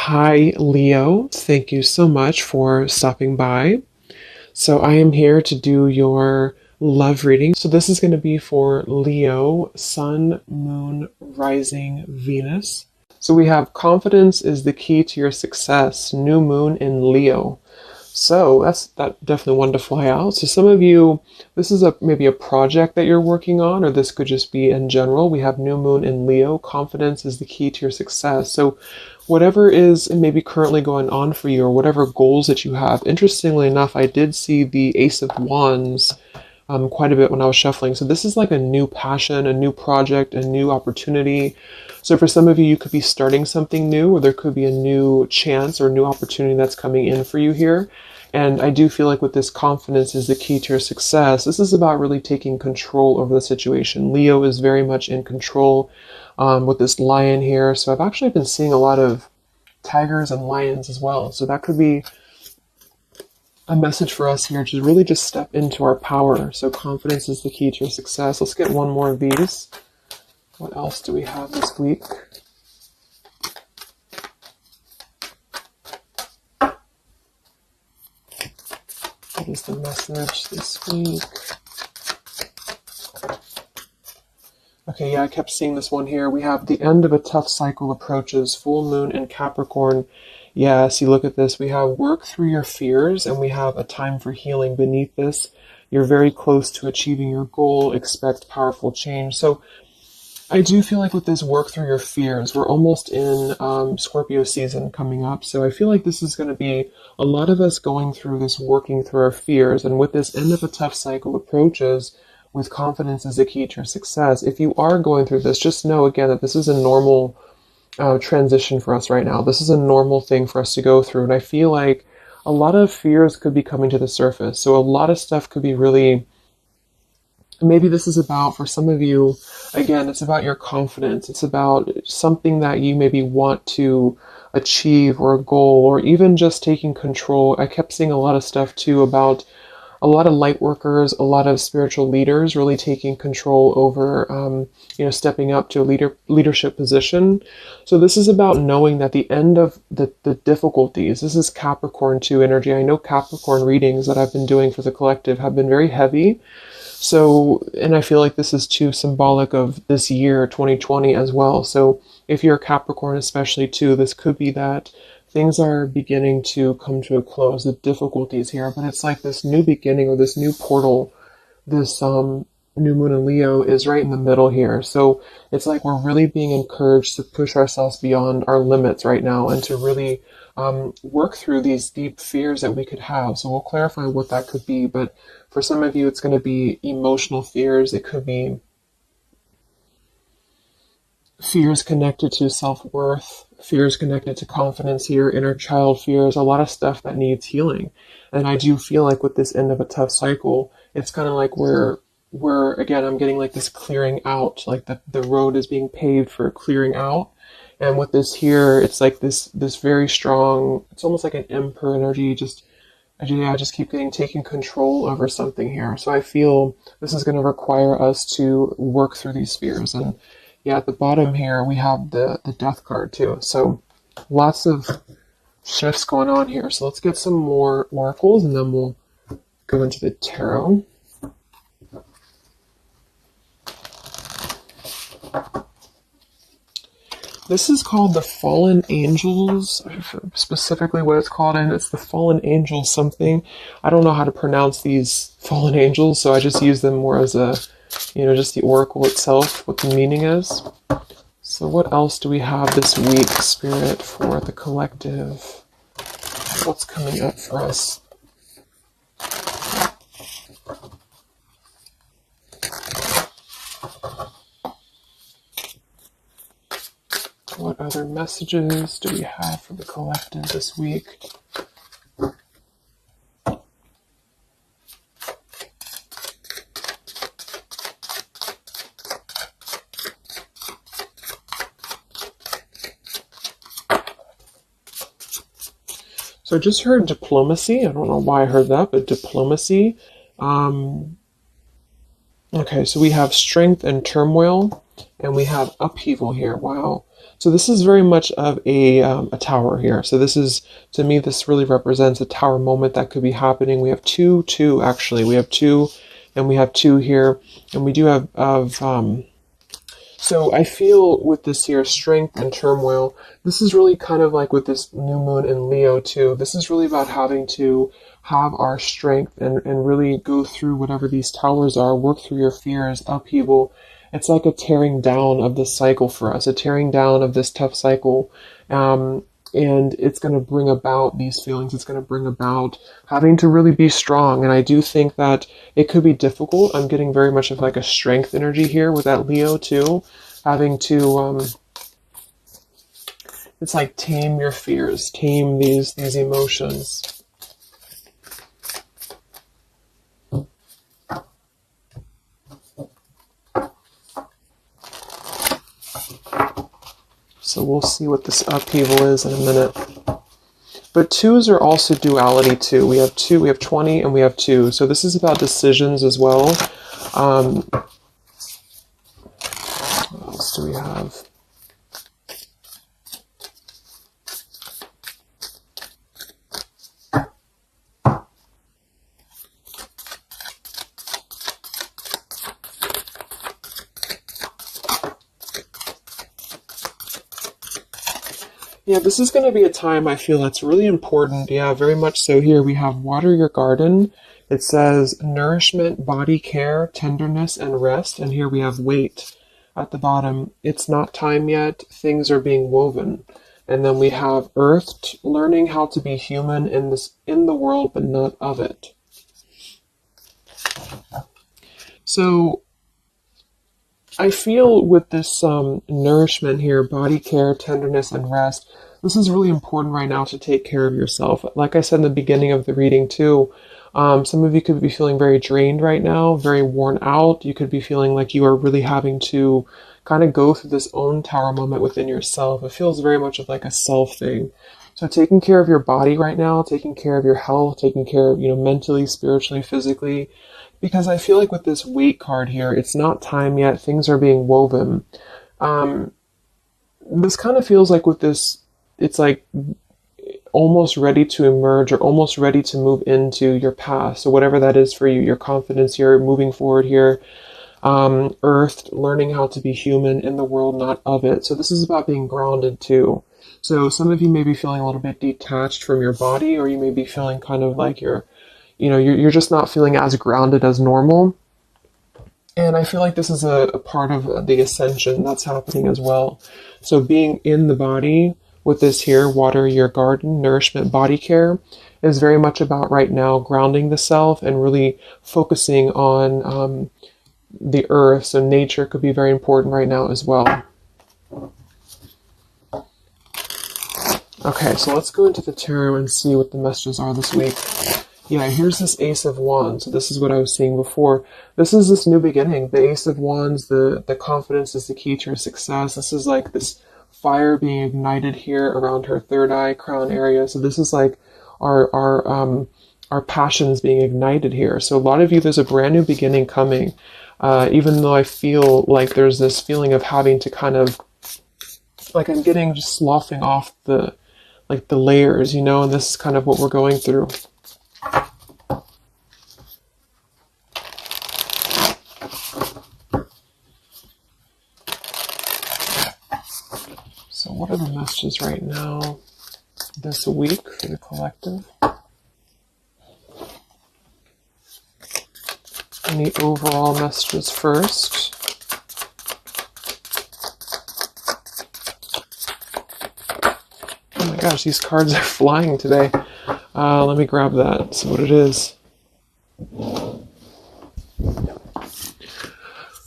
Hi, Leo. Thank you so much for stopping by. So, I am here to do your love reading. So, this is going to be for Leo, Sun, Moon, Rising, Venus. So, we have confidence is the key to your success, new moon in Leo. So that definitely one to fly out. So some of you, this is maybe a project that you're working on, or this could just be in general. We have new moon in Leo. Confidence is the key to your success. So whatever is maybe currently going on for you, or whatever goals that you have. Interestingly enough, I did see the Ace of Wands quite a bit when I was shuffling. So this is like a new passion, a new project, a new opportunity. So for some of you, you could be starting something new, or there could be a new chance or new opportunity that's coming in for you here. And I do feel like with this confidence is the key to your success. This is about really taking control over the situation. Leo is very much in control with this lion here. So I've actually been seeing a lot of tigers and lions as well. So that could be a message for us here to really just step into our power. So confidence is the key to your success. Let's get one more of these. What else do we have this week? What is the message this week? Okay, yeah, I kept seeing this one here. We have the end of a tough cycle approaches, full moon in Capricorn. Yeah, see, look at this. We have work through your fears, and we have a time for healing beneath this. You're very close to achieving your goal. Expect powerful change. So I do feel like with this work through your fears, we're almost in Scorpio season coming up. So I feel like this is going to be a lot of us going through this, working through our fears. And with this end of a tough cycle approaches, with confidence as the key to your success. If you are going through this, just know again that this is a normal transition for us right now. This is a normal thing for us to go through. And I feel like a lot of fears could be coming to the surface. So a lot of stuff could be really, maybe this is about, for some of you, again, it's about your confidence. It's about something that you maybe want to achieve, or a goal, or even just taking control. I kept seeing a lot of stuff too about a lot of light workers, a lot of spiritual leaders really taking control over, stepping up to a leadership position. So this is about knowing that the end of the difficulties, this is Capricorn 2 energy. I know Capricorn readings that I've been doing for the collective have been very heavy. So, and I feel like this is too symbolic of this year, 2020 as well. So if you're a Capricorn especially too, this could be that things are beginning to come to a close, the difficulties here, but it's like this new beginning, or this new portal, this new moon in Leo is right in the middle here. So it's like we're really being encouraged to push ourselves beyond our limits right now, and to really work through these deep fears that we could have. So we'll clarify what that could be, but for some of you, it's going to be emotional fears. It could be fears connected to self-worth, fears connected to confidence here, inner child fears, a lot of stuff that needs healing. And I do feel like with this end of a tough cycle, it's kind of like we're again, I'm getting like this clearing out, like the road is being paved for clearing out. And with this here, it's like this very strong, it's almost like an emperor energy, I just keep taking control over something here. So I feel this is going to require us to work through these fears. And yeah, at the bottom here, we have the death card too. So lots of shifts going on here. So let's get some more oracles, and then we'll go into the tarot. This is called the Fallen Angels, specifically what it's called, and it's the Fallen Angels something. I don't know how to pronounce these Fallen Angels, so I just use them more as a, just the oracle itself, what the meaning is. So what else do we have this week, Spirit, for the collective? What's coming up for us? What other messages do we have for the collective this week? So I just heard diplomacy. I don't know why I heard that, but diplomacy. Okay, so we have strength and turmoil, and we have upheaval here. Wow. So this is very much of a tower here. So this is, to me, this really represents a tower moment that could be happening. We have two actually. We have two, and we have two here, and we do have. So I feel with this here, strength and turmoil, this is really kind of like with this new moon in Leo too. This is really about having to have our strength and really go through whatever these towers are, work through your fears, upheaval. It's like a tearing down of this cycle for us, a tearing down of this tough cycle. And it's going to bring about these feelings. It's going to bring about having to really be strong. And I do think that it could be difficult. I'm getting very much of like a strength energy here with that Leo too. Having to, it's like tame your fears, tame these emotions. So we'll see what this upheaval is in a minute. But twos are also duality too. We have 20, and we have 2. So this is about decisions as well. What else do we have? Yeah, this is going to be a time I feel that's really important. Yeah, very much so. Here we have water your garden. It says nourishment, body care, tenderness, and rest. And here we have wait at the bottom. It's not time yet. Things are being woven. And then we have earth, learning how to be human in the world, but not of it. So I feel with this nourishment here, body care, tenderness, and rest, this is really important right now to take care of yourself. Like I said in the beginning of the reading too, some of you could be feeling very drained right now, very worn out. You could be feeling like you are really having to kind of go through this own tower moment within yourself. It feels very much of like a self thing. So taking care of your body right now, taking care of your health, taking care of, mentally, spiritually, physically, because I feel like with this wait card here, it's not time yet. Things are being woven. This kind of feels like with this, it's like almost ready to emerge or almost ready to move into your path. So whatever that is for you, your confidence here, moving forward here, earth, learning how to be human in the world, not of it. So this is about being grounded too. So some of you may be feeling a little bit detached from your body, or you may be feeling kind of like you're just not feeling as grounded as normal. And I feel like this is a part of the ascension that's happening as well. So being in the body with this here, water your garden, nourishment, body care, is very much about right now grounding the self and really focusing on the earth. So nature could be very important right now as well. Okay, so let's go into the tarot and see what the messages are this week. Yeah, here's this Ace of Wands. So this is what I was seeing before. This is this new beginning. The Ace of Wands, the confidence is the key to your success. This is like this fire being ignited here around her third eye crown area. So this is like our passions being ignited here. So a lot of you, there's a brand new beginning coming. Even though I feel like there's this feeling of having to kind of, like I'm getting just sloughing off the layers, and this is kind of what we're going through. So what are the messages right now this week for the collective? Any overall messages first? Oh my gosh, these cards are flying today. Let me grab that, see what it is.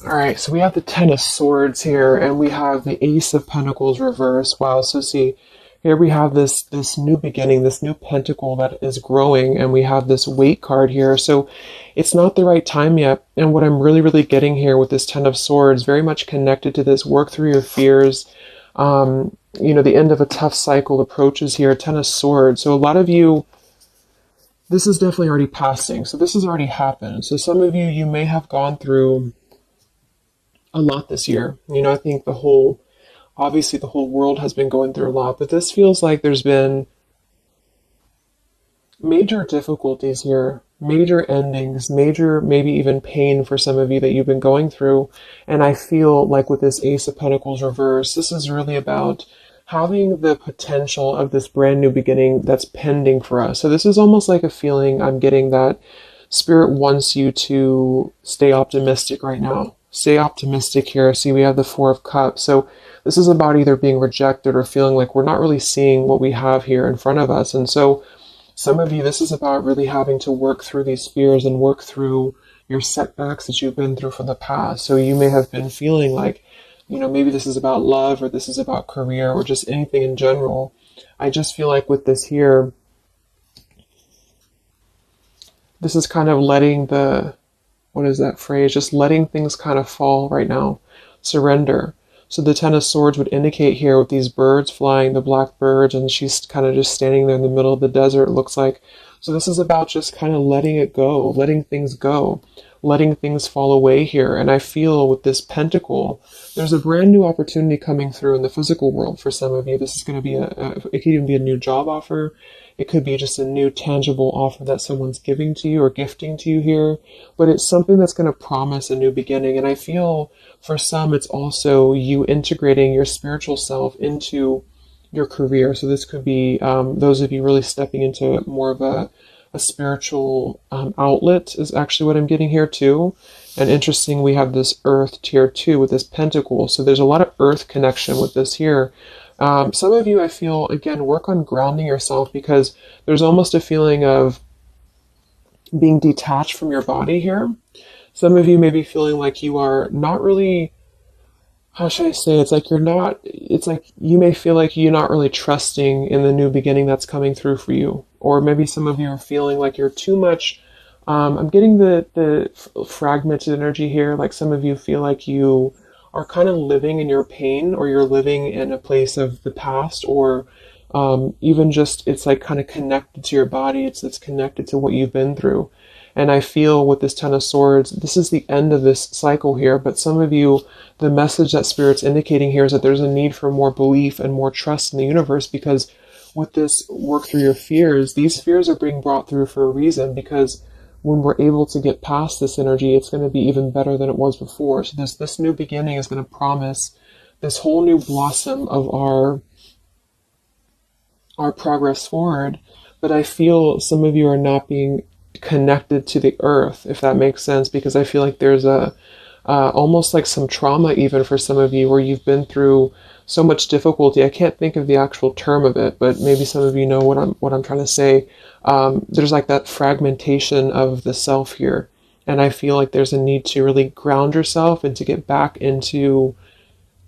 Alright, so we have the Ten of Swords here, and we have the Ace of Pentacles reversed. Wow, so see, here we have this new beginning, this new pentacle that is growing, and we have this Weight card here. So it's not the right time yet, and what I'm really, really getting here with this Ten of Swords, very much connected to this work through your fears. The end of a tough cycle approaches here, Ten of Swords. So a lot of you, this is definitely already passing. So this has already happened. So some of you may have gone through a lot this year. I think the whole Obviously, the whole world has been going through a lot, but this feels like there's been major difficulties here, major endings, major maybe even pain for some of you that you've been going through. And I feel like with this Ace of Pentacles reverse, this is really about having the potential of this brand new beginning that's pending for us. So this is almost like a feeling I'm getting that Spirit wants you to stay optimistic right now. Stay optimistic here. See, we have the Four of Cups. So this is about either being rejected or feeling like we're not really seeing what we have here in front of us. And so some of you, this is about really having to work through these fears and work through your setbacks that you've been through from the past. So you may have been feeling like, maybe this is about love, or this is about career, or just anything in general. I just feel like with this here, this is kind of letting what is that phrase? Just letting things kind of fall right now. Surrender. So the Ten of Swords would indicate here with these birds flying, the black birds, and she's kind of just standing there in the middle of the desert, it looks like. So this is about just kind of letting it go, letting things go, letting things fall away here. And I feel with this Pentacle, there's a brand new opportunity coming through in the physical world for some of you. This is going to be it could even be a new job offer. It could be just a new tangible offer that someone's giving to you or gifting to you here. But it's something that's going to promise a new beginning. And I feel for some, it's also you integrating your spiritual self into your career. So this could be those of you really stepping into more of a spiritual outlet is actually what I'm getting here too. And interesting, we have this Earth tier 2 with this Pentacle. So there's a lot of Earth connection with this here. Some of you, I feel, again, work on grounding yourself, because there's almost a feeling of being detached from your body here. Some of you may be feeling like you are not really, how should I say, it's like you may feel like you're not really trusting in the new beginning that's coming through for you. Or maybe some of you are feeling like you're too much, I'm getting the fragmented energy here, like some of you feel like you are kind of living in your pain, or you're living in a place of the past, or even just it's like kind of connected to your body. It's connected to what you've been through. And I feel with this Ten of Swords, this is the end of this cycle here. But some of you, the message that Spirit's indicating here is that there's a need for more belief and more trust in the universe, because with this work through your fears, these fears are being brought through for a reason, because when we're able to get past this energy, it's going to be even better than it was before. So this new beginning is going to promise this whole new blossom of our progress forward. But I feel some of you are not being connected to the earth, if that makes sense, because I feel like there's almost like some trauma even for some of you, where you've been through so much difficulty. I can't think of the actual term of it, but maybe some of you know what I'm trying to say. There's like that fragmentation of the self here, and I feel like there's a need to really ground yourself and to get back into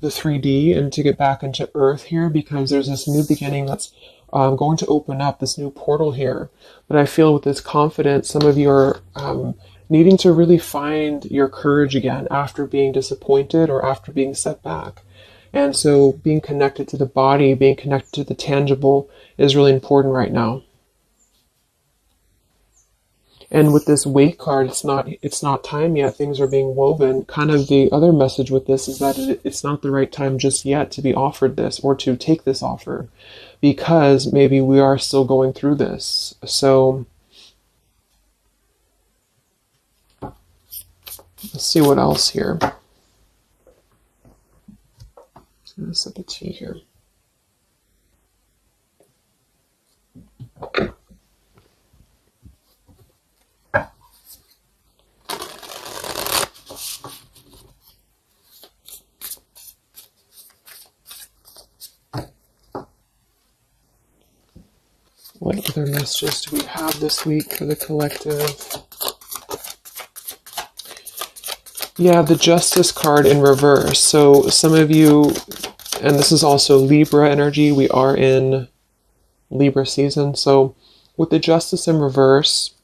the 3D and to get back into Earth here, because there's this new beginning that's going to open up, this new portal here. But I feel with this confidence, some of you are needing to really find your courage again after being disappointed or after being set back. And so being connected to the body, being connected to the tangible is really important right now. And with this Weight card, it's not time yet. Things are being woven. Kind of the other message with this is that it's not the right time just yet to be offered this or to take this offer, because maybe we are still going through this. So let's see what else here. I'm going to sip a tea here. What other messages do we have this week for the collective? Yeah, the Justice card in reverse. So some of you, and this is also Libra energy, we are in Libra season. So with the Justice in reverse,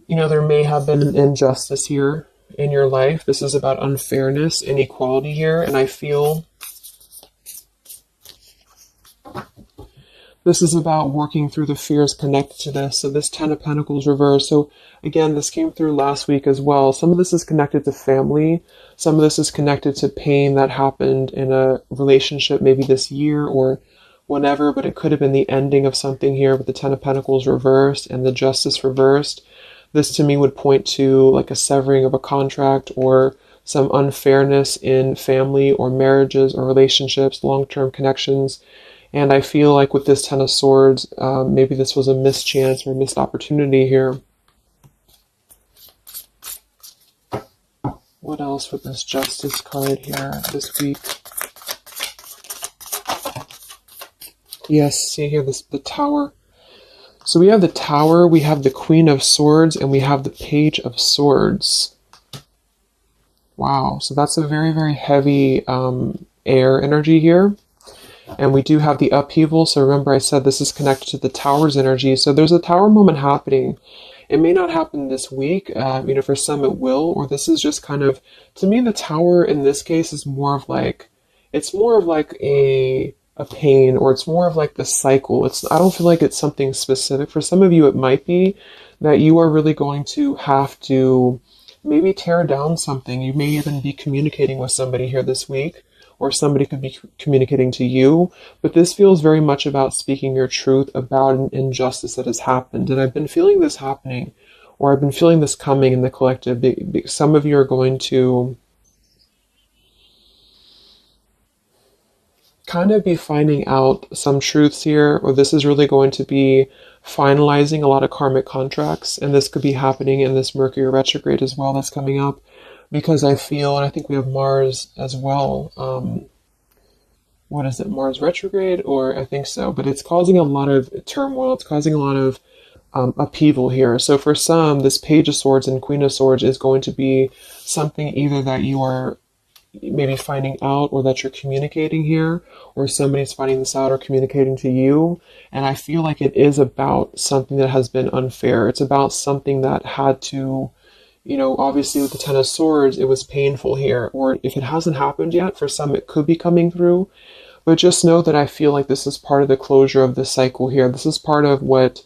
there may have been an injustice here in your life. This is about unfairness, inequality here, and I feel This is about working through the fears connected to this. So this Ten of Pentacles reversed. So again, this came through last week as well. Some of this is connected to family. Some of this is connected to pain that happened in a relationship maybe this year or whenever, but it could have been the ending of something here with the Ten of Pentacles reversed and the Justice reversed. This to me would point to like a severing of a contract or some unfairness in family or marriages or relationships, long-term connections. And I feel like with this Ten of Swords, maybe this was a missed chance or a missed opportunity here. What else with this Justice card here this week? Yes, see here, the Tower. So we have the Tower, we have the Queen of Swords, and we have the Page of Swords. Wow, so that's a very, very heavy air energy here. And we do have the upheaval. So remember I said this is connected to the Tower's energy. So there's a Tower moment happening. It may not happen this week. For some it will. Or this is just kind of, to me, the Tower in this case is more of like, it's more of like a pain, or it's more of like the cycle. I don't feel like it's something specific. For some of you, it might be that you are really going to have to maybe tear down something. You may even be communicating with somebody here this week, or somebody could be communicating to you. But this feels very much about speaking your truth about an injustice that has happened. And I've been feeling this happening, or I've been feeling this coming in the collective. Some of you are going to kind of be finding out some truths here, or this is really going to be finalizing a lot of karmic contracts. And this could be happening in this Mercury retrograde as well that's coming up. Because I feel, and I think we have Mars as well. What is it, Mars retrograde? Or I think so. But it's causing a lot of turmoil. It's causing a lot of upheaval here. So for some, this Page of Swords and Queen of Swords is going to be something either that you are maybe finding out, or that you're communicating here, or somebody's finding this out or communicating to you. And I feel like it is about something that has been unfair. It's about something that had to, obviously with the Ten of Swords, it was painful here. Or if it hasn't happened yet, for some it could be coming through. But just know that I feel like this is part of the closure of the cycle here. This is part of what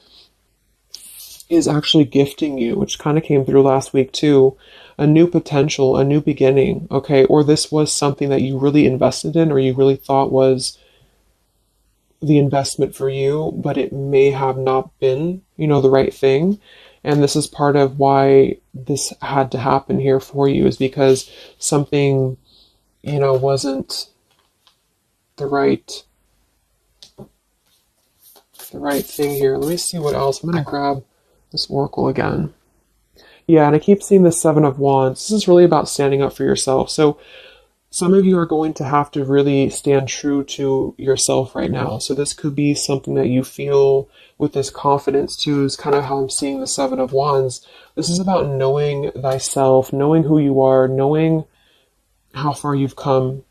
is actually gifting you, which kind of came through last week too. A new potential, a new beginning, okay? Or this was something that you really invested in, or you really thought was the investment for you, but it may have not been, the right thing. And this is part of why this had to happen here for you, is because something, wasn't the right thing here. Let me see what else. I'm going to grab this oracle again. Yeah, and I keep seeing the Seven of Wands. This is really about standing up for yourself. So some of you are going to have to really stand true to yourself right now. So this could be something that you feel with this confidence too, is kind of how I'm seeing the Seven of Wands. This is about knowing thyself, knowing who you are, knowing how far you've come.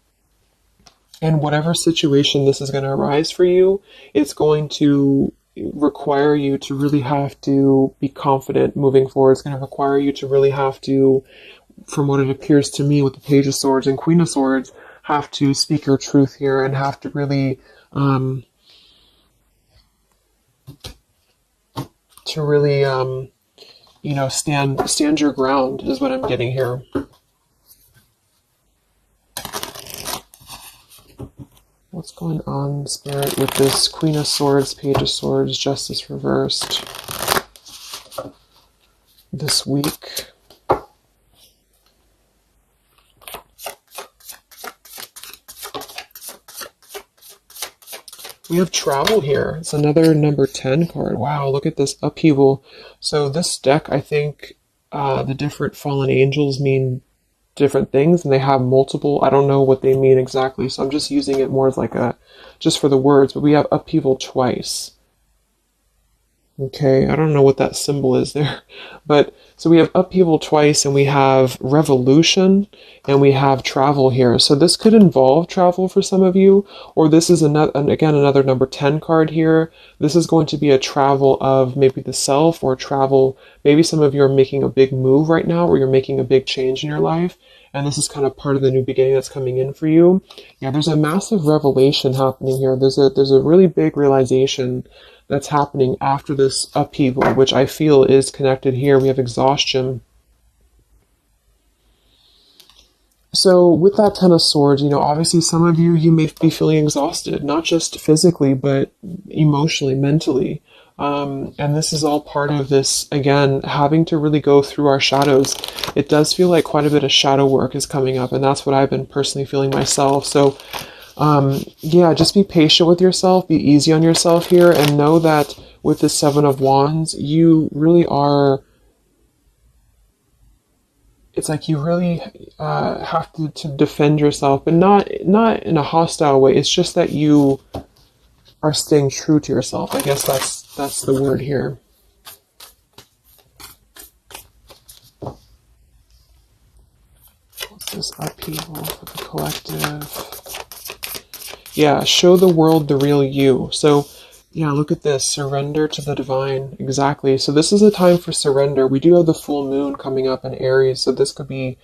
And whatever situation this is going to arise for you, it's going to require you to really have to be confident moving forward. It's going to require you to really have to, from what it appears to me with the Page of Swords and Queen of Swords, have to speak your truth here and have to really stand your ground is what I'm getting here. What's going on, Spirit, with this Queen of Swords, Page of Swords, Justice reversed this week? We have travel here. It's another number 10 card. Wow, look at this upheaval. So this deck, I think the different fallen angels mean different things, and they have multiple. I don't know what they mean exactly, so I'm just using it more as like just for the words. But we have upheaval twice. Okay, I don't know what that symbol is there, but so we have upheaval twice, and we have revolution, and we have travel here. So this could involve travel for some of you, or this is another number 10 card here. This is going to be a travel of maybe the self, or travel. Maybe some of you are making a big move right now, or you're making a big change in your life, and this is kind of part of the new beginning that's coming in for you. Yeah, there's a massive revelation happening here. There's a really big realization that's happening after this upheaval, which I feel is connected here. We have exhaustion. So with that Ten of Swords, obviously some of you may be feeling exhausted, not just physically, but emotionally, mentally. And this is all part of this, again, having to really go through our shadows. It does feel like quite a bit of shadow work is coming up, and that's what I've been personally feeling myself. So, yeah, just be patient with yourself, be easy on yourself here, and know that with the Seven of Wands, you really are... It's like you really have to defend yourself, but not in a hostile way. It's just that you are staying true to yourself. I guess that's the word here. What's this upheaval for the collective? Yeah, show the world the real you. So, yeah, look at this. Surrender to the divine. Exactly. So this is a time for surrender. We do have the full moon coming up in Aries, so this could be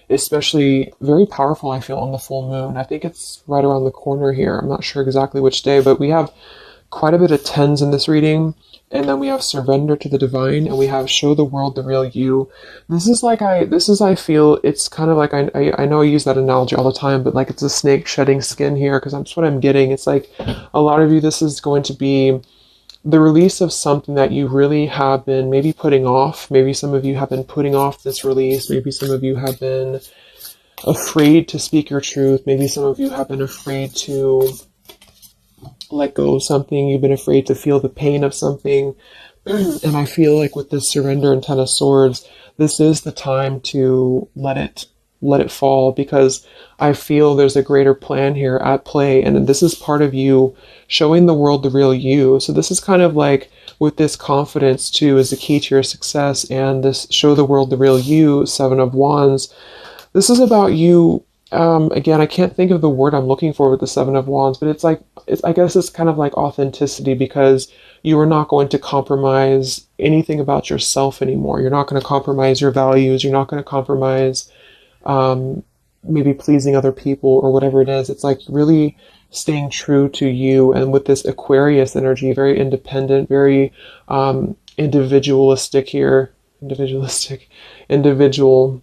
especially very powerful, I feel, on the full moon. I think it's right around the corner here. I'm not sure exactly which day, but we have quite a bit of tens in this reading. And then we have surrender to the divine, and we have show the world the real you. I feel, it's kind of like, I know I use that analogy all the time, but like it's a snake shedding skin here, because that's what I'm getting. It's like a lot of you, this is going to be the release of something that you really have been maybe putting off. Maybe some of you have been putting off this release. Maybe some of you have been afraid to speak your truth. Maybe some of you have been afraid to let go of something. You've been afraid to feel the pain of something. And I feel like with this surrender and Ten of Swords, this is the time to let it fall, because I feel there's a greater plan here at play, and this is part of you showing the world the real you. So this is kind of like, with this confidence too is the key to your success, and this show the world the real you, Seven of Wands. This is about you. Again, I can't think of the word I'm looking for with the Seven of Wands, but I guess it's kind of like authenticity, because you are not going to compromise anything about yourself anymore. You're not going to compromise your values. You're not going to compromise maybe pleasing other people or whatever it is. It's like really staying true to you. And with this Aquarius energy, very independent, very individualistic here. Individual.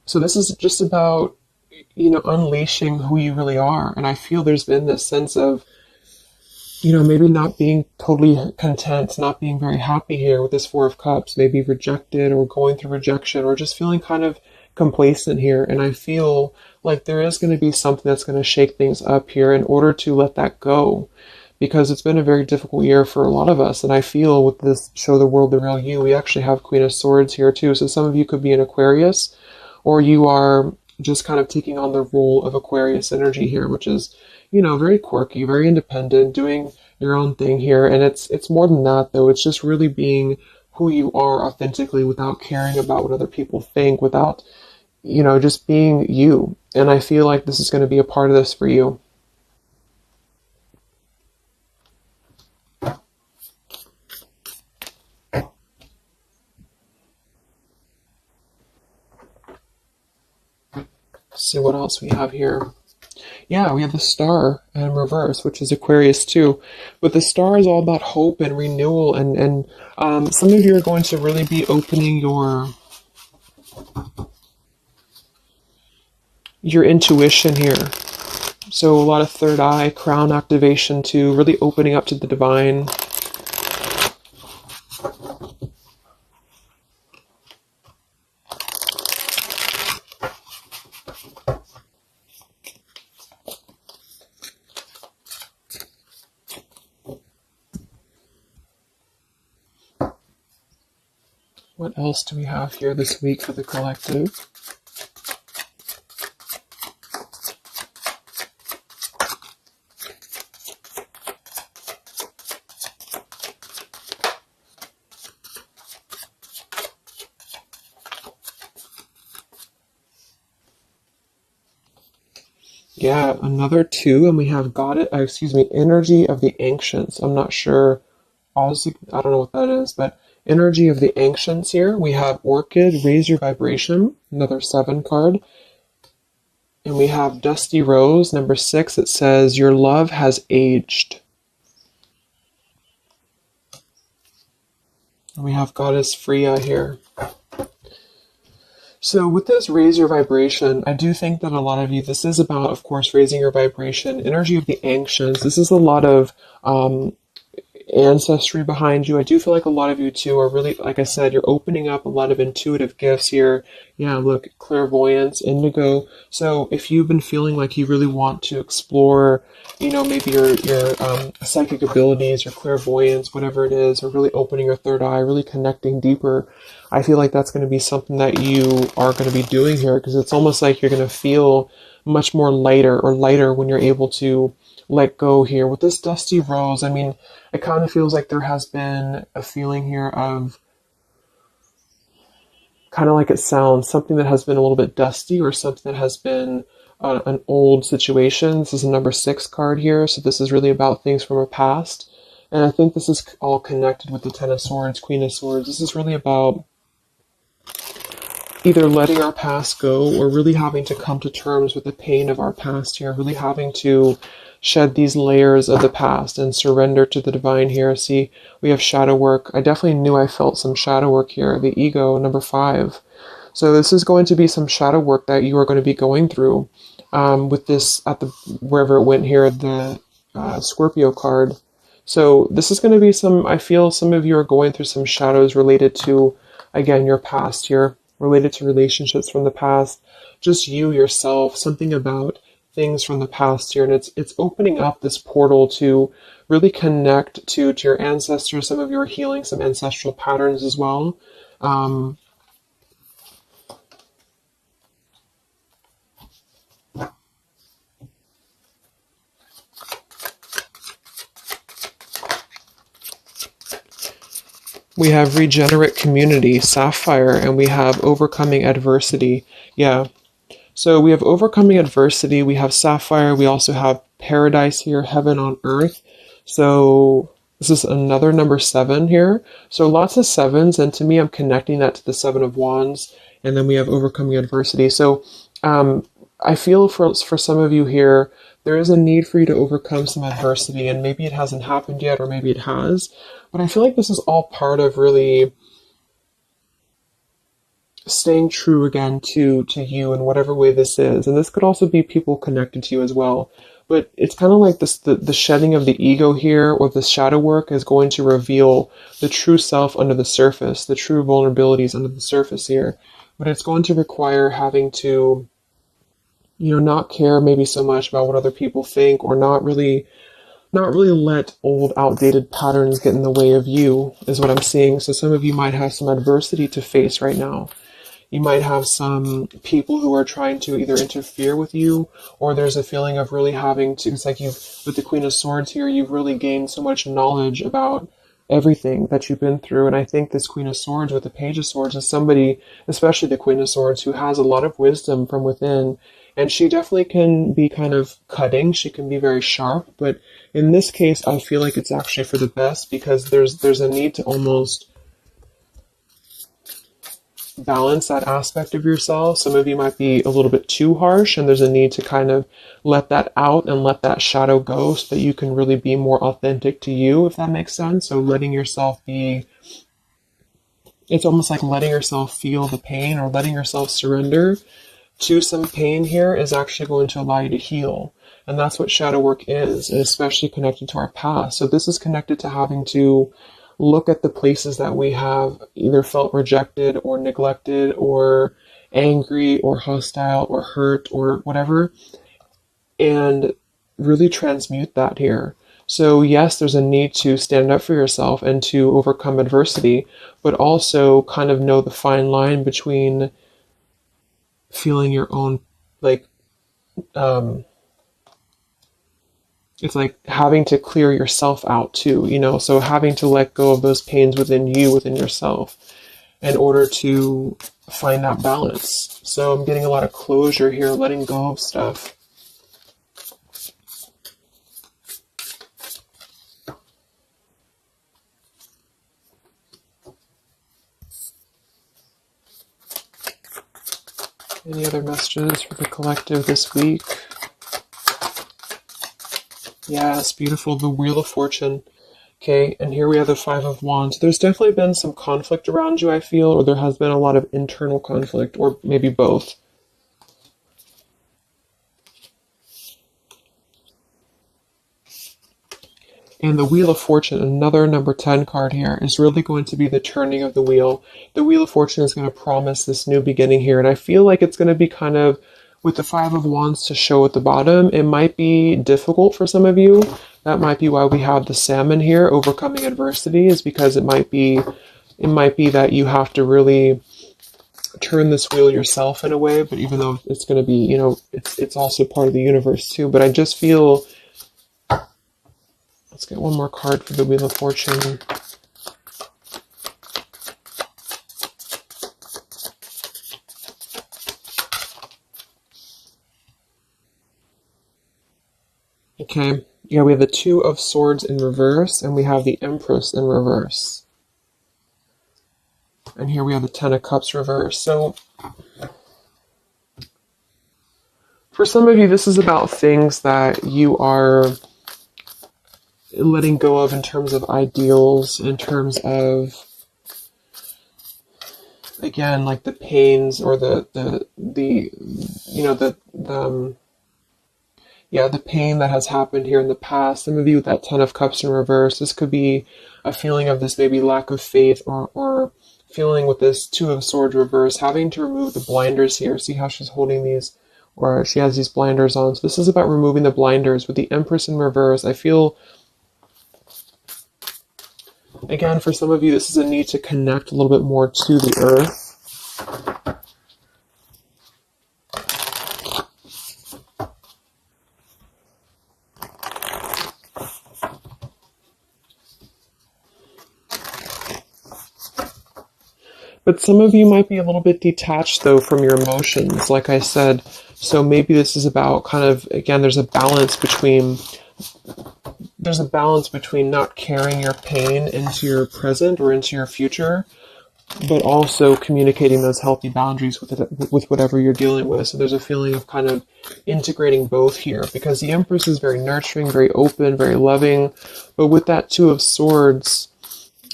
So this is just about, unleashing who you really are. And I feel there's been this sense of, maybe not being totally content, not being very happy here with this Four of Cups, maybe rejected or going through rejection, or just feeling kind of complacent here. And I feel like there is going to be something that's going to shake things up here in order to let that go, because it's been a very difficult year for a lot of us. And I feel with this show the world the real you, we actually have Queen of Swords here too. So some of you could be an Aquarius, or you are just kind of taking on the role of Aquarius energy here, which is, very quirky, very independent, doing your own thing here. And it's more than that, though. It's just really being who you are authentically, without caring about what other people think, without, just being you. And I feel like this is going to be a part of this for you. See what else we have here. Yeah, we have the Star in reverse, which is Aquarius too. But the Star is all about hope and renewal, and some of you are going to really be opening your intuition here. So a lot of third eye, crown activation too, really opening up to the divine. What else do we have here this week for the collective? Yeah, another 2, and we have energy of the ancients. I'm not sure. I don't know what that is, but Energy of the ancients here. We have Orchid, raise your vibration, another 7 card. And we have Dusty Rose, number 6. It says, your love has aged. And we have Goddess Freya here. So with this raise your vibration, I do think that a lot of you, this is about, of course, raising your vibration. Energy of the ancients. This is a lot of ancestry behind you. I do feel like a lot of you too are really, like I said, you're opening up a lot of intuitive gifts here. Yeah, look, clairvoyance, indigo. So if you've been feeling like you really want to explore, you know, maybe your psychic abilities, your clairvoyance, whatever it is, or really opening your third eye, really connecting deeper, I feel like that's going to be something that you are going to be doing here, because it's almost like you're going to feel much more lighter when you're able to let go here. With this Dusty Rose, I mean, it kind of feels like there has been a feeling here of, kind of like it sounds, something that has been a little bit dusty, or something that has been an old situation. This is a number 6 card here, so this is really about things from our past. And I think this is all connected with the Ten of Swords, Queen of Swords. This is really about either letting our past go, or really having to come to terms with the pain of our past here, really having to shed these layers of the past and surrender to the divine here. See, we have shadow work. I definitely knew I felt some shadow work here. The ego, number 5. So this is going to be some shadow work that you are going to be going through with this, at the, wherever it went here, the Scorpio card. So this is going to be some, I feel some of you are going through some shadows related to, again, your past here, related to relationships from the past, just you yourself, something about things from the past here. And it's opening up this portal to really connect to your ancestors. Some of you are healing some ancestral patterns as well. We have regenerate community, sapphire, and we have overcoming adversity. Yeah. So we have overcoming adversity. We have sapphire. We also have paradise here, heaven on earth. So this is another number 7 here. So lots of 7s. And to me, I'm connecting that to the 7 of Wands. And then we have overcoming adversity. So I feel for some of you here, there is a need for you to overcome some adversity. And maybe it hasn't happened yet, or maybe it has. But I feel like this is all part of really staying true again to you in whatever way this is. And this could also be people connected to you as well. But it's kind of like this, the shedding of the ego here, or the shadow work, is going to reveal the true self under the surface, the true vulnerabilities under the surface here. But it's going to require having to, you know, not care maybe so much about what other people think, or not really let old outdated patterns get in the way of you, is what I'm seeing. So some of you might have some adversity to face right now. You might have some people who are trying to either interfere with you, or there's a feeling of really having to, it's like you've, with the Queen of Swords here, you've really gained so much knowledge about everything that you've been through. And I think this Queen of Swords with the Page of Swords is somebody, especially the Queen of Swords, who has a lot of wisdom from within. And she definitely can be kind of cutting. She can be very sharp. But in this case, I feel like it's actually for the best, because there's a need to almost balance that aspect of yourself. Some of you might be a little bit too harsh, and there's a need to kind of let that out and let that shadow go, so that you can really be more authentic to you, if that makes sense. So letting yourself be, it's almost like letting yourself feel the pain, or letting yourself surrender to some pain here, is actually going to allow you to heal. And that's what shadow work is, and especially connected to our past. So this is connected to having to look at the places that we have either felt rejected or neglected or angry or hostile or hurt or whatever, and really transmute that here. So yes, there's a need to stand up for yourself and to overcome adversity, but also kind of know the fine line between feeling your own, like, it's like having to clear yourself out too, you know, so having to let go of those pains within you, within yourself, in order to find that balance. So I'm getting a lot of closure here, letting go of stuff. Any other messages for the collective this week? Yes, beautiful. The Wheel of Fortune. Okay, and here we have the Five of Wands. There's definitely been some conflict around you, I feel, or there has been a lot of internal conflict, or maybe both. And the Wheel of Fortune, another number 10 card here, is really going to be the turning of the wheel. The Wheel of Fortune is going to promise this new beginning here, and I feel like it's going to be kind of, with the Five of Wands to show at the bottom, it might be difficult for some of you. That might be why we have the Salmon here, overcoming adversity, is because it might be that you have to really turn this wheel yourself in a way, but even though it's going to be, you know, it's also part of the universe too. But I just feel, let's get one more card for the Wheel of Fortune. Okay, yeah, we have the Two of Swords in reverse, and we have the Empress in reverse. And here we have the Ten of Cups reverse. So, for some of you, this is about things that you are letting go of in terms of ideals, in terms of, again, like the pains or the pain that has happened here in the past. Some of you with that Ten of Cups in reverse, this could be a feeling of this maybe lack of faith, or feeling with this Two of Swords reverse, having to remove the blinders here. See how she's holding these, or she has these blinders on. So this is about removing the blinders. With the Empress in reverse, I feel, again, for some of you, this is a need to connect a little bit more to the earth. But some of you might be a little bit detached, though, from your emotions, like I said. So maybe this is about kind of, again, there's a balance between not carrying your pain into your present or into your future, but also communicating those healthy boundaries with whatever you're dealing with. So there's a feeling of kind of integrating both here, because the Empress is very nurturing, very open, very loving. But with that Two of Swords,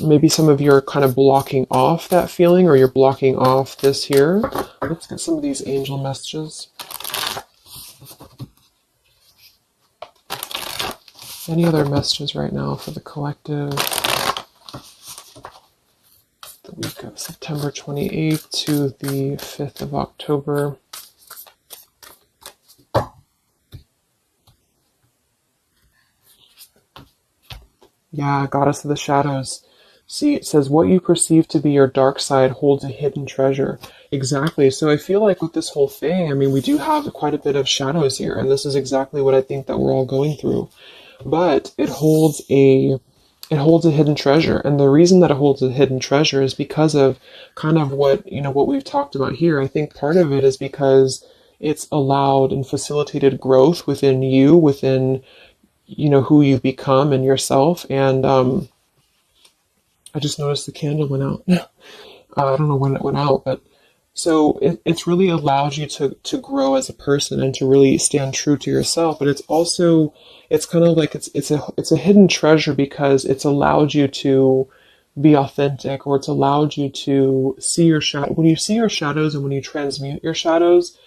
maybe some of you are kind of blocking off that feeling, or you're blocking off this here. Let's get some of these angel messages. Any other messages right now for the collective? The week of September 28th to the 5th of October. Yeah, Goddess of the Shadows. See, it says, what you perceive to be your dark side holds a hidden treasure. Exactly. So I feel like with this whole thing, I mean, we do have quite a bit of shadows here, and this is exactly what I think that we're all going through. But it holds a hidden treasure. And the reason that it holds a hidden treasure is because of kind of what we've talked about here. I think part of it is because it's allowed and facilitated growth within you, within, who you've become and yourself. And, I just noticed the candle went out. I don't know when it went out, but so it's really allowed you to grow as a person and to really stand true to yourself. But it's kind of like it's a hidden treasure because it's allowed you to be authentic, or it's allowed you to see your shadow. When you see your shadows and when you transmute your shadows,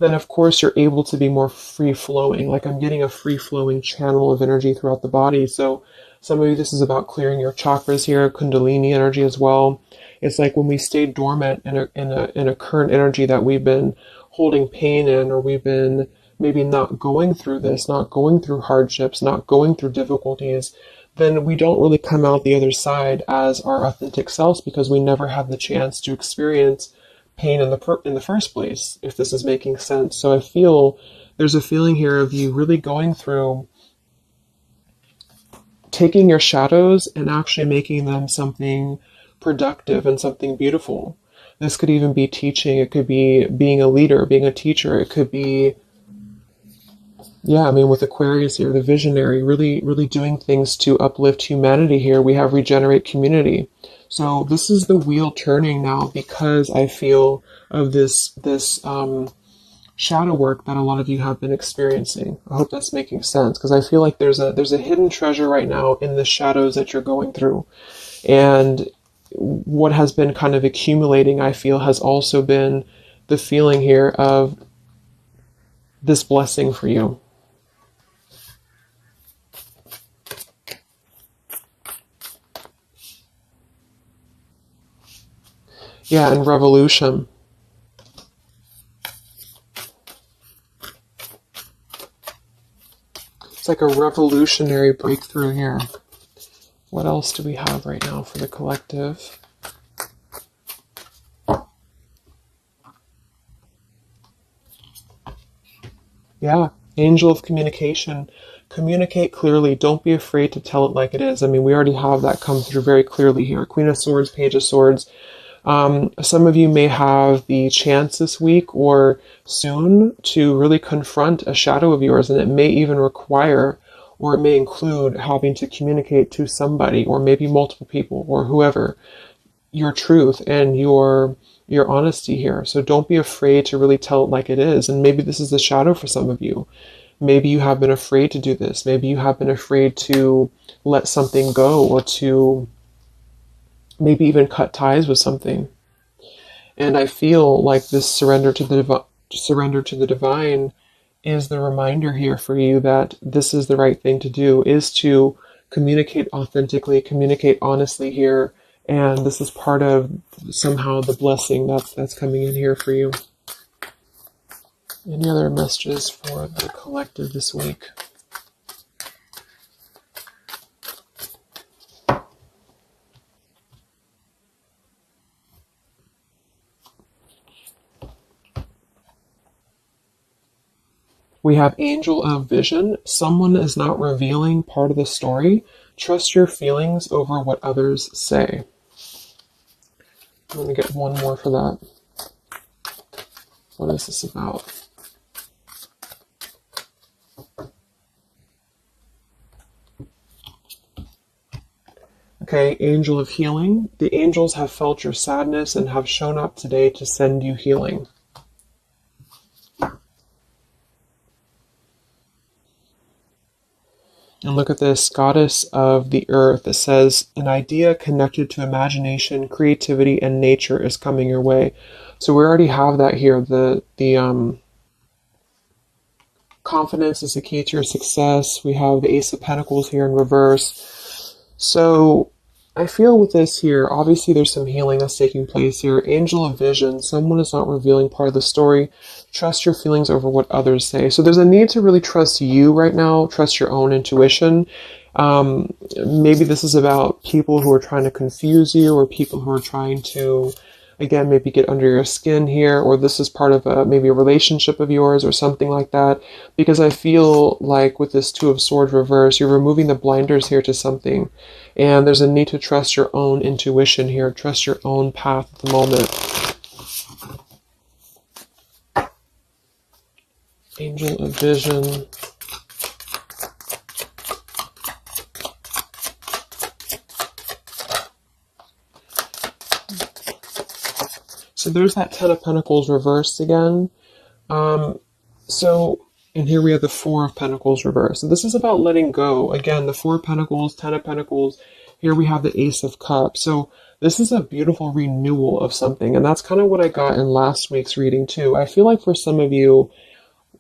then of course you're able to be more free flowing. Like I'm getting a free flowing channel of energy throughout the body. So some of you, this is about clearing your chakras here, Kundalini energy as well. It's like when we stay dormant in a current energy that we've been holding pain in, or we've been maybe not going through this, not going through hardships, not going through difficulties, then we don't really come out the other side as our authentic selves, because we never have the chance to experience pain in the first place, if this is making sense. So I feel there's a feeling here of you really going through taking your shadows and actually making them something productive and something beautiful. This could even be teaching. It could be being a leader, being a teacher. It could be, with Aquarius here, the visionary, really, really doing things to uplift humanity here. We have regenerate community. So this is the wheel turning now, because I feel of this shadow work that a lot of you have been experiencing. I hope that's making sense, because I feel like there's a hidden treasure right now in the shadows that you're going through. And what has been kind of accumulating, I feel, has also been the feeling here of this blessing for you. Yeah, and revolution. It's like a revolutionary breakthrough here. What else do we have right now for the collective? Yeah, angel of communication. Communicate clearly. Don't be afraid to tell it like it is. I mean, we already have that come through very clearly here. Queen of Swords, Page of Swords. Some of you may have the chance this week or soon to really confront a shadow of yours, and it may even require, or it may include, having to communicate to somebody, or maybe multiple people, or whoever, your truth and your honesty here. So don't be afraid to really tell it like it is. And maybe this is the shadow for some of you. Maybe you have been afraid to do this. Maybe you have been afraid to let something go, or to maybe even cut ties with something. And I feel like this surrender to the divine is the reminder here for you that this is the right thing to do, is to communicate authentically, communicate honestly here. And this is part of somehow the blessing that's coming in here for you. Any other messages for the collective this week? We have Angel of Vision. Someone is not revealing part of the story. Trust your feelings over what others say. I'm going to get one more for that. What is this about? Okay, Angel of Healing. The angels have felt your sadness and have shown up today to send you healing. And look at this, Goddess of the Earth. It says, an idea connected to imagination, creativity, and nature is coming your way. So we already have that here. The confidence is the key to your success. We have the Ace of Pentacles here in reverse. So I feel with this here, obviously there's some healing that's taking place here. Angel of Vision, someone is not revealing part of the story. Trust your feelings over what others say. So there's a need to really trust you right now, trust your own intuition. Maybe this is about people who are trying to confuse you, or people who are trying to, again, maybe get under your skin here, or this is part of maybe a relationship of yours or something like that. Because I feel like with this Two of Swords reverse, you're removing the blinders here to something. And there's a need to trust your own intuition here, trust your own path at the moment. Angel of Vision. So there's that Ten of Pentacles reversed again. And here we have the Four of Pentacles reversed. So this is about letting go. Again, the Four of Pentacles, Ten of Pentacles. Here we have the Ace of Cups. So this is a beautiful renewal of something. And that's kind of what I got in last week's reading too. I feel like for some of you,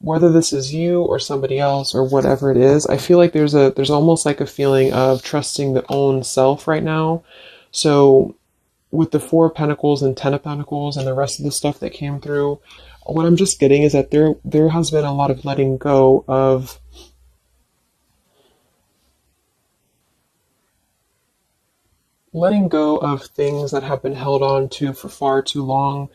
whether this is you or somebody else or whatever it is, I feel like there's almost like a feeling of trusting the own self right now. So with the Four of Pentacles and Ten of Pentacles and the rest of the stuff that came through, what I'm just getting is that there has been a lot of letting go of things that have been held on to for far too long,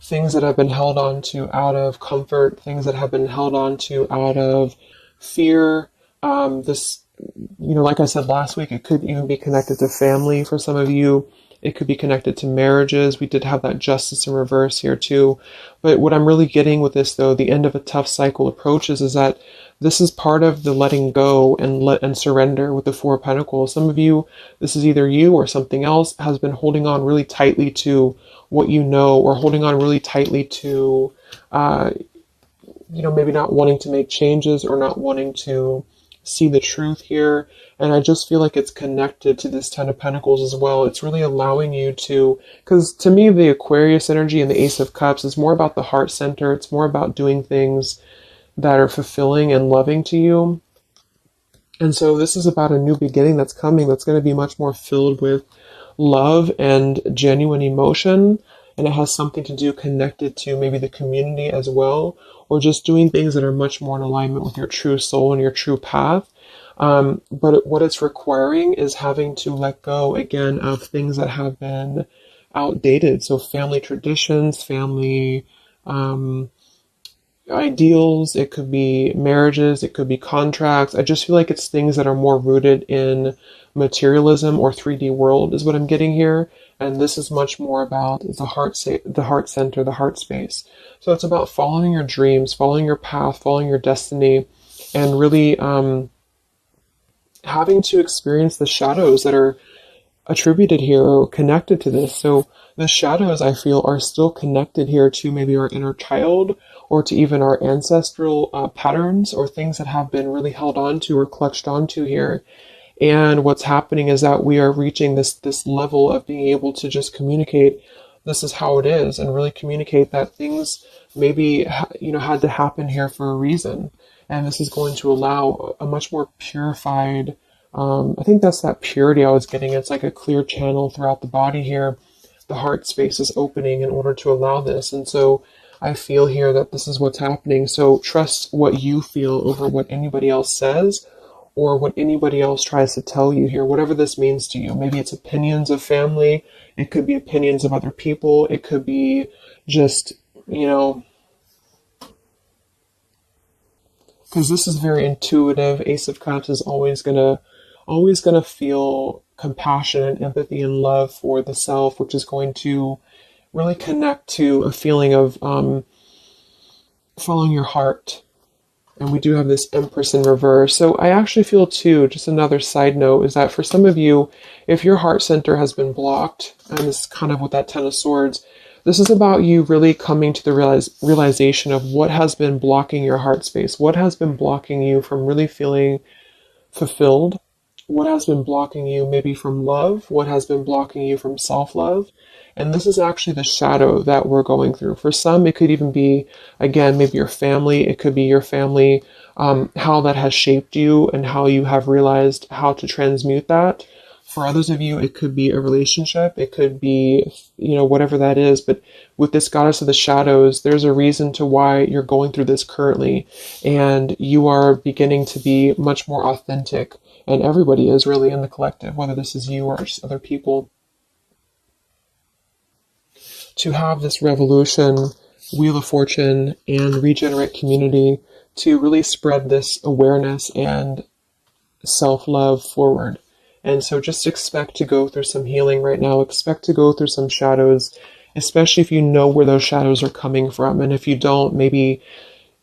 things that have been held on to out of comfort, things that have been held on to out of fear. Like I said last week, it could even be connected to family for some of you. It could be connected to marriages. We did have that Justice in reverse here too. But what I'm really getting with this, though, the end of a tough cycle approaches, is that this is part of the letting go and surrender with the Four of Pentacles. Some of you, this is either you or something else, has been holding on really tightly to what you know, or holding on really tightly to maybe not wanting to make changes or not wanting to see the truth here. And I just feel like it's connected to this Ten of Pentacles as well. It's really allowing you to, because to me, the Aquarius energy and the Ace of Cups is more about the heart center. It's more about doing things that are fulfilling and loving to you. And so this is about a new beginning that's coming, that's going to be much more filled with love and genuine emotion. And it has something to do connected to maybe the community as well, or just doing things that are much more in alignment with your true soul and your true path. But what it's requiring is having to let go again of things that have been outdated. So family traditions, family ideals, it could be marriages, it could be contracts. I just feel like it's things that are more rooted in materialism or 3D world is what I'm getting here. And this is much more about the heart center, the heart space. So it's about following your dreams, following your path, following your destiny, and really having to experience the shadows that are attributed here or connected to this. So the shadows, I feel, are still connected here to maybe our inner child or to even our ancestral patterns or things that have been really held on to or clutched onto here. And what's happening is that we are reaching this level of being able to just communicate this is how it is, and really communicate that things maybe had to happen here for a reason. And this is going to allow a much more purified, I think that's that purity I was getting. It's like a clear channel throughout the body here. The heart space is opening in order to allow this. And so I feel here that this is what's happening. So trust what you feel over what anybody else says or what anybody else tries to tell you here, whatever this means to you. Maybe it's opinions of family. It could be opinions of other people. It could be just, because this is very intuitive. Ace of Cups is always gonna feel compassion and empathy and love for the self, which is going to really connect to a feeling of following your heart. And we do have this Empress in reverse. So I actually feel too, just another side note, is that for some of you, if your heart center has been blocked, and this is kind of with that Ten of Swords, this is about you really coming to the realization of what has been blocking your heart space, what has been blocking you from really feeling fulfilled, what has been blocking you maybe from love, what has been blocking you from self-love. And this is actually the shadow that we're going through. For some, it could even be, again, maybe your family. It could be your family, how that has shaped you and how you have realized how to transmute that. For others of you, it could be a relationship. It could be, whatever that is. But with this Goddess of the Shadows, there's a reason to why you're going through this currently. And you are beginning to be much more authentic. And everybody is really in the collective, whether this is you or other people. To have this revolution, Wheel of Fortune, and Regenerate Community to really spread this awareness and self-love forward. And so just expect to go through some healing right now. Expect to go through some shadows, especially if you know where those shadows are coming from. And if you don't, maybe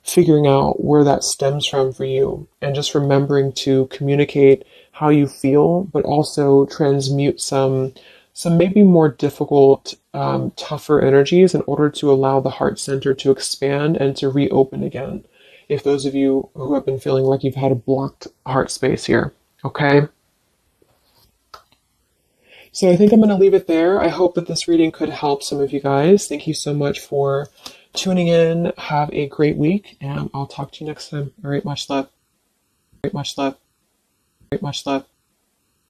figuring out where that stems from for you. And just remembering to communicate how you feel, but also transmute some maybe more difficult, tougher energies in order to allow the heart center to expand and to reopen again. If those of you who have been feeling like you've had a blocked heart space here, okay? So I think I'm going to leave it there. I hope that this reading could help some of you guys. Thank you so much for tuning in. Have a great week, and I'll talk to you next time. All right, much love. Much love. Much love.